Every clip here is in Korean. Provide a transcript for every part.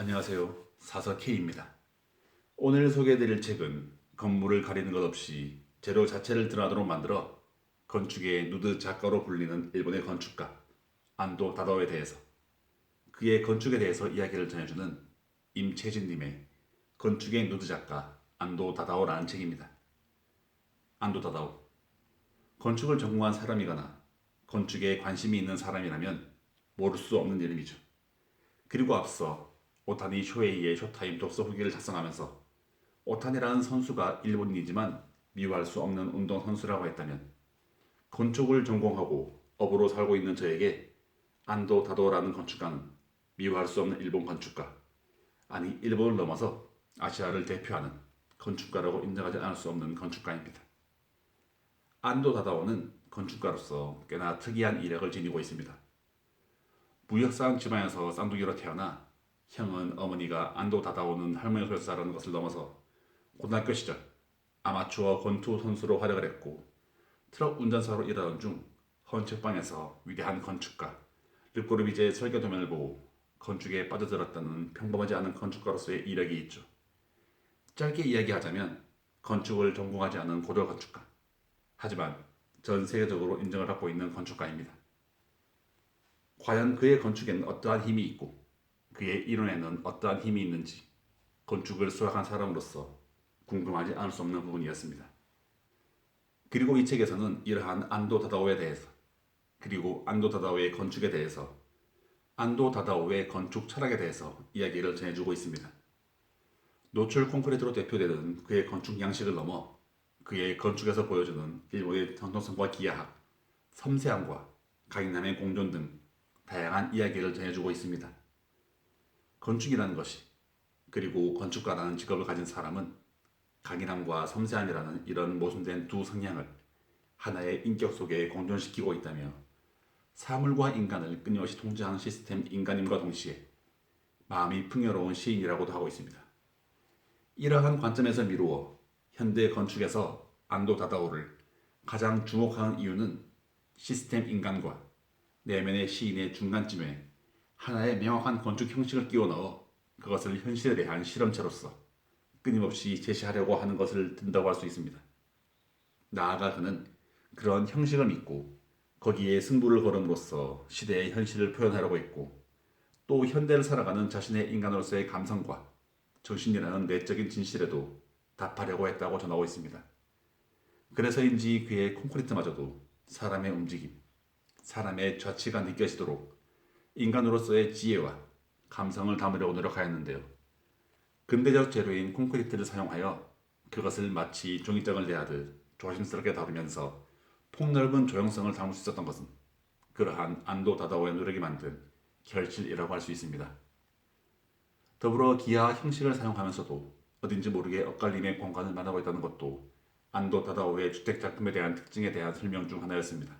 안녕하세요. 사서 K입니다. 오늘 소개해드릴 책은 건물을 가리는 것 없이 재료 자체를 드러나도록 만들어 건축의 누드 작가로 불리는 일본의 건축가 안도 다다오에 대해서 그의 건축에 대해서 이야기를 전해주는 임채진님의 건축의 누드 작가 안도 다다오라는 책입니다. 안도 다다오. 건축을 전공한 사람이거나 건축에 관심이 있는 사람이라면 모를 수 없는 이름이죠. 그리고 앞서 오타니 쇼헤이의 쇼타임 독서 후기를 작성하면서 오타니라는 선수가 일본인이지만 미워할 수 없는 운동선수라고 했다면 건축을 전공하고 업으로 살고 있는 저에게 안도 다도라는 건축가는 미워할 수 없는 일본 건축가, 아니 일본을 넘어서 아시아를 대표하는 건축가라고 인정하지 않을 수 없는 건축가입니다. 안도 다다오는 건축가로서 꽤나 특이한 이력을 지니고 있습니다. 무역상 집안에서 쌍둥이로 태어나 형은 어머니가 안도 다다오는 할머니 소속사라는 것을 넘어서 고등학교 시절 아마추어 권투 선수로 활약을 했고 트럭 운전사로 일하던 중 헌책방에서 위대한 건축가 르꼬르비제의 설계 도면을 보고 건축에 빠져들었다는 평범하지 않은 건축가로서의 이력이 있죠. 짧게 이야기하자면 건축을 전공하지 않은 고졸 건축가, 하지만 전 세계적으로 인정을 받고 있는 건축가입니다. 과연 그의 건축에는 어떠한 힘이 있고 그의 이론에는 어떠한 힘이 있는지 건축을 수학한 사람으로서 궁금하지 않을 수 없는 부분이었습니다. 그리고 이 책에서는 이러한 안도 다다오에 대해서, 그리고 안도 다다오의 건축에 대해서, 안도 다다오의 건축 철학에 대해서 이야기를 전해주고 있습니다. 노출 콘크리트로 대표되는 그의 건축 양식을 넘어 그의 건축에서 보여주는 일본의 전통성과 기하학, 섬세함과 강인함의 공존 등 다양한 이야기를 전해주고 있습니다. 건축이라는 것이, 그리고 건축가라는 직업을 가진 사람은 강인함과 섬세함이라는 이런 모순된 두 성향을 하나의 인격 속에 공존시키고 있다며 사물과 인간을 끊임없이 통제하는 시스템 인간임과 동시에 마음이 풍요로운 시인이라고도 하고 있습니다. 이러한 관점에서 미루어 현대 건축에서 안도 다다오를 가장 주목하는 이유는 시스템 인간과 내면의 시인의 중간쯤에 하나의 명확한 건축 형식을 끼워 넣어 그것을 현실에 대한 실험체로서 끊임없이 제시하려고 하는 것을 든다고 할 수 있습니다. 나아가 그는 그런 형식을 믿고 거기에 승부를 걸음으로써 시대의 현실을 표현하려고 했고, 또 현대를 살아가는 자신의 인간으로서의 감성과 정신이라는 내적인 진실에도 답하려고 했다고 전하고 있습니다. 그래서인지 그의 콘크리트마저도 사람의 움직임, 사람의 좌치가 느껴지도록 인간으로서의 지혜와 감성을 담으려고 노력하였는데요. 근대적 재료인 콘크리트를 사용하여 그것을 마치 종이장을 대하듯 조심스럽게 다루면서 폭넓은 조형성을 담을 수 있었던 것은 그러한 안도 다다오의 노력이 만든 결실이라고 할 수 있습니다. 더불어 기하 형식을 사용하면서도 어딘지 모르게 엇갈림의 공간을 만나고 있다는 것도 안도 다다오의 주택 작품에 대한 특징에 대한 설명 중 하나였습니다.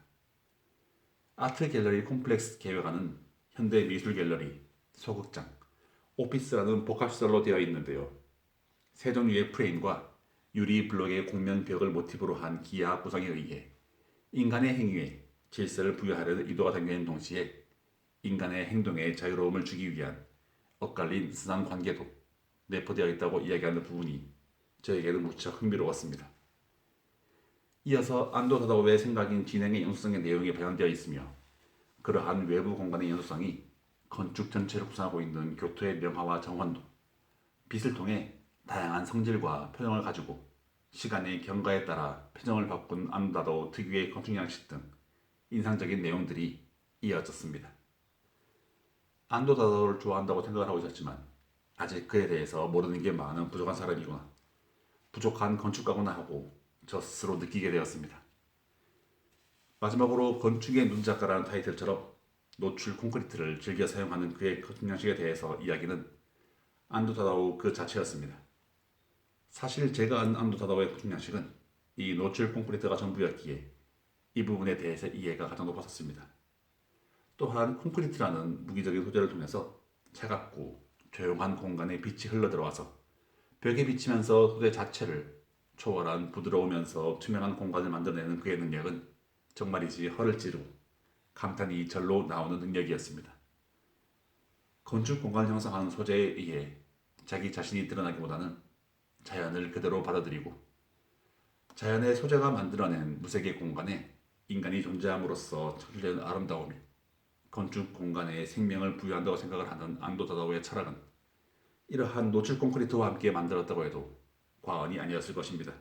아트 갤러리 콤플렉스 계획안은 현대 미술 갤러리, 소극장, 오피스라는 복합시설로 되어 있는데요. 세 종류의 프레임과 유리 블록의 곡면 벽을 모티브로 한 기하 구성에 의해 인간의 행위에 질서를 부여하려는 의도가 담겨있는 동시에 인간의 행동에 자유로움을 주기 위한 엇갈린 스상 관계도 내포되어 있다고 이야기하는 부분이 저에게는 무척 흥미로웠습니다. 이어서 안도 다다오의 생각인 진행의 연수성의 내용이 반영되어 있으며 그러한 외부 공간의 연수성이 건축 전체를 구성하고 있는 교토의 명화와 정원도 빛을 통해 다양한 성질과 표정을 가지고 시간의 경과에 따라 표정을 바꾼 안도 다다오 특유의 건축 양식 등 인상적인 내용들이 이어졌습니다. 안도 다다오를 좋아한다고 생각을 하고 있었지만 아직 그에 대해서 모르는 게 많은 부족한 사람이구나, 부족한 건축가구나 하고 저 스스로 느끼게 되었습니다. 마지막으로 건축의 눈작가라는 타이틀처럼 노출 콘크리트를 즐겨 사용하는 그의 건축 양식에 대해서 이야기는 안도 다다오 그 자체였습니다. 사실 제가 아는 안도 다다오의 건축 양식은 이 노출 콘크리트가 전부였기에 이 부분에 대해서 이해가 가장 높았었습니다. 또한 콘크리트라는 무기적인 소재를 통해서 차갑고 조용한 공간에 빛이 흘러들어와서 벽에 비치면서 소재 자체를 초월한 부드러우면서 투명한 공간을 만들어내는 그의 능력은 정말이지 허를 찌르고 감탄이 절로 나오는 능력이었습니다. 건축 공간을 형성하는 소재에 의해 자기 자신이 드러나기보다는 자연을 그대로 받아들이고 자연의 소재가 만들어낸 무색의 공간에 인간이 존재함으로써 창출되는 아름다움이 건축 공간에 생명을 부여한다고 생각을 하는 안도 다다오의 철학은 이러한 노출 콘크리트와 함께 만들었다고 해도 과언이 아니었을 것입니다.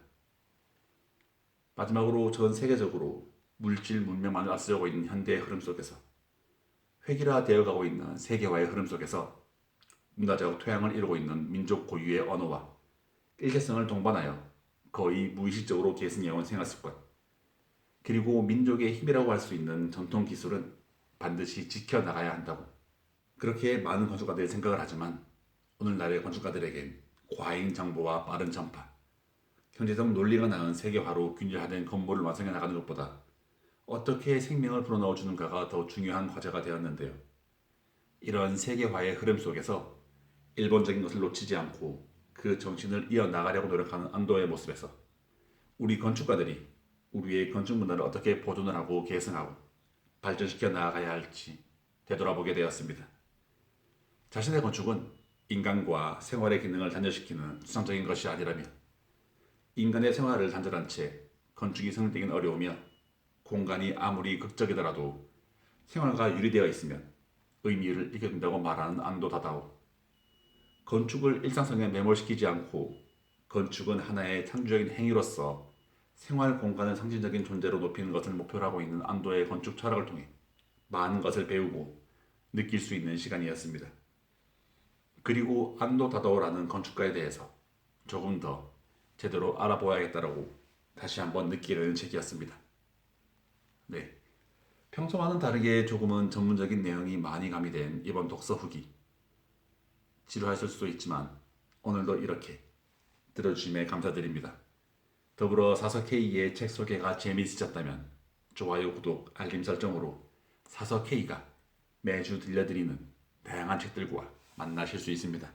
마지막으로 전 세계적으로 물질 문명만을 앞서가고 있는 현대의 흐름 속에서 획일화되어가고 있는 세계화의 흐름 속에서 문화적 토양을 이루고 있는 민족 고유의 언어와 일체성을 동반하여 거의 무의식적으로 계승해온 생활습관 그리고 민족의 힘이라고 할 수 있는 전통 기술은 반드시 지켜나가야 한다고 그렇게 많은 건축가들이 생각을 하지만 오늘날의 건축가들에겐 과잉 정보와 빠른 전파 경제적 논리가 낳은 세계화로 균열화된 건물을 완성해 나가는 것보다 어떻게 생명을 불어넣어주는가가 더 중요한 과제가 되었는데요. 이런 세계화의 흐름 속에서 일본적인 것을 놓치지 않고 그 정신을 이어나가려고 노력하는 안도의 모습에서 우리 건축가들이 우리의 건축 문화를 어떻게 보존을 하고 계승하고 발전시켜 나아가야 할지 되돌아보게 되었습니다. 자신의 건축은 인간과 생활의 기능을 단절시키는 수상적인 것이 아니라면 인간의 생활을 단절한 채 건축이 성립되긴 어려우며 공간이 아무리 극적이더라도 생활과 유리되어 있으면 의미를 이겨준다고 말하는 안도 다다오. 건축을 일상성에 매몰시키지 않고 건축은 하나의 창조적인 행위로서 생활 공간을 상징적인 존재로 높이는 것을 목표로 하고 있는 안도의 건축 철학을 통해 많은 것을 배우고 느낄 수 있는 시간이었습니다. 그리고 안도 다다오라는 건축가에 대해서 조금 더 제대로 알아보아야겠다라고 다시 한번 느끼게 되는 책이었습니다. 네, 평소와는 다르게 조금은 전문적인 내용이 많이 가미된 이번 독서 후기 지루하실 수도 있지만 오늘도 이렇게 들어주심에 감사드립니다. 더불어 사서K의 책 소개가 재미있으셨다면 좋아요, 구독, 알림 설정으로 사서K가 매주 들려드리는 다양한 책들과 만나실 수 있습니다.